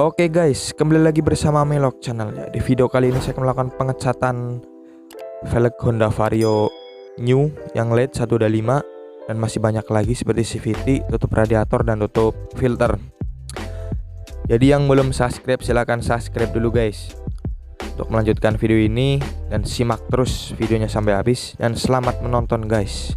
Oke guys, kembali lagi bersama Melok channel ya. Di video kali ini saya akan melakukan pengecatan velg Honda Vario new yang LED 125 dan masih banyak lagi seperti CVT, tutup radiator dan tutup filter. Jadi yang belum subscribe silahkan subscribe dulu guys untuk melanjutkan video ini, dan simak terus videonya sampai habis, dan selamat menonton guys.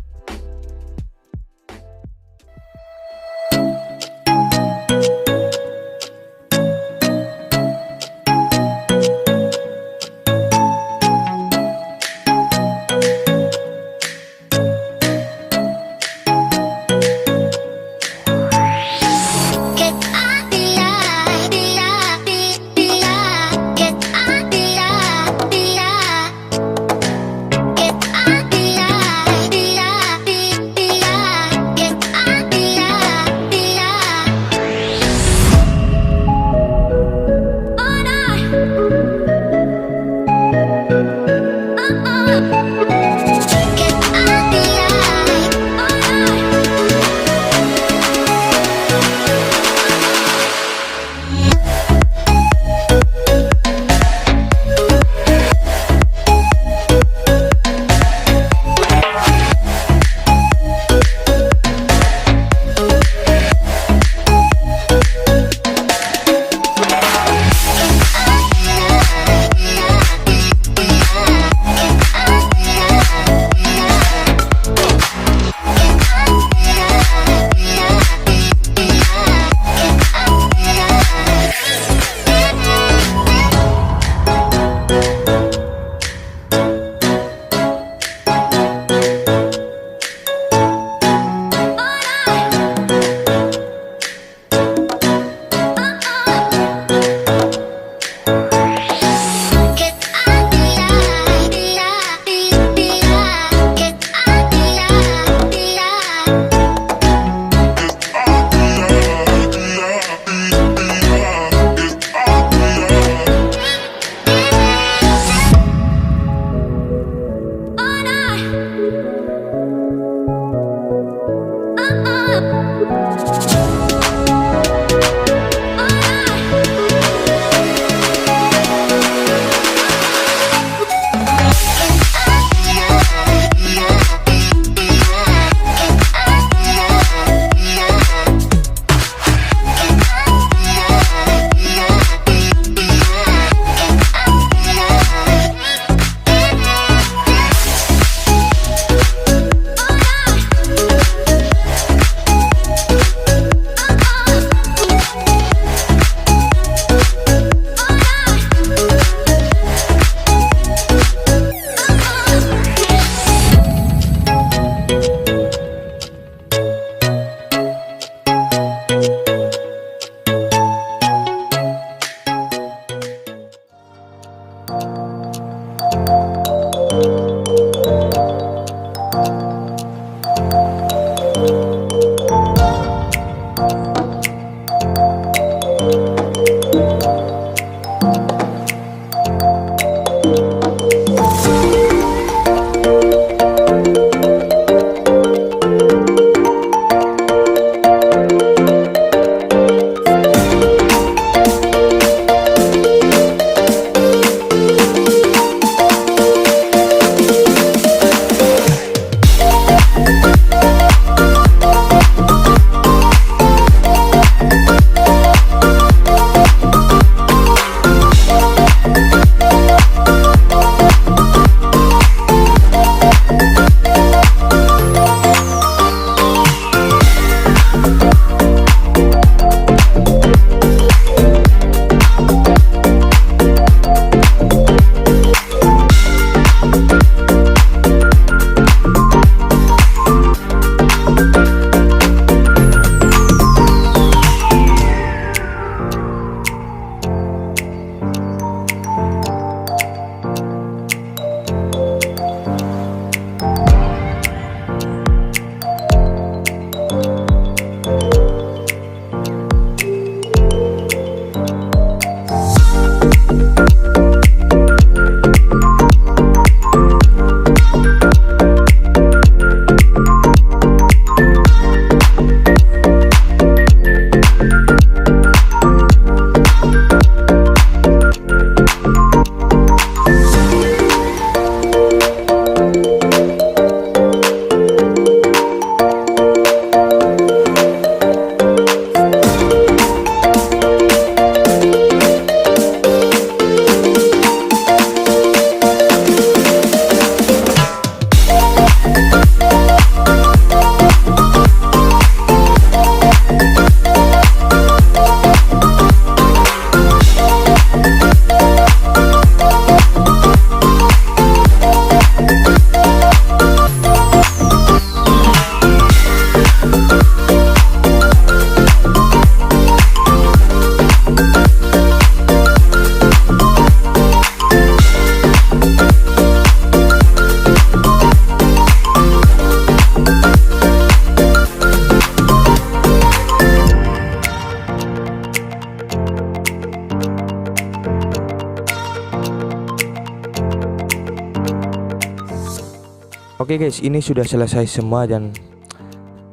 Oke guys, ini sudah selesai semua dan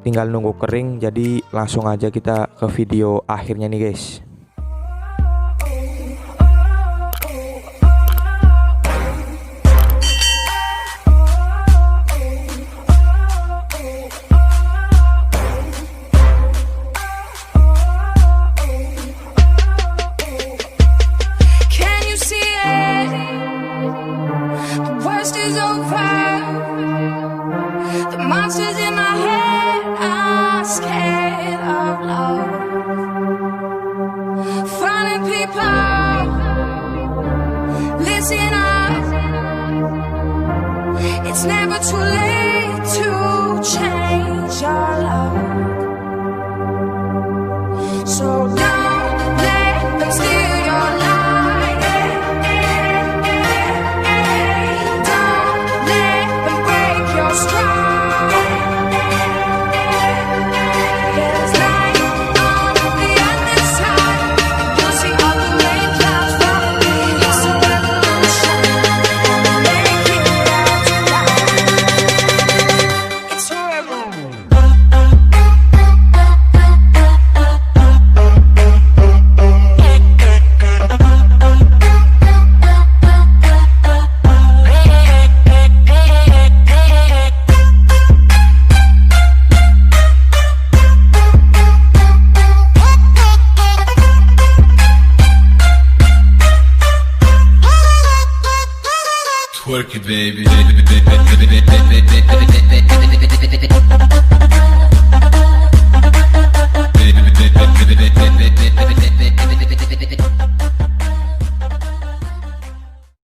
tinggal nunggu kering. Jadi langsung aja kita ke video akhirnya nih guys. It's never too late to change your love. So don't let them steal your light. Don't let them break your stride. There's light on the other side. You'll see all the rain clouds falling. It's a revolution. Make it out tonight. It's a revolution. Twerk it, baby.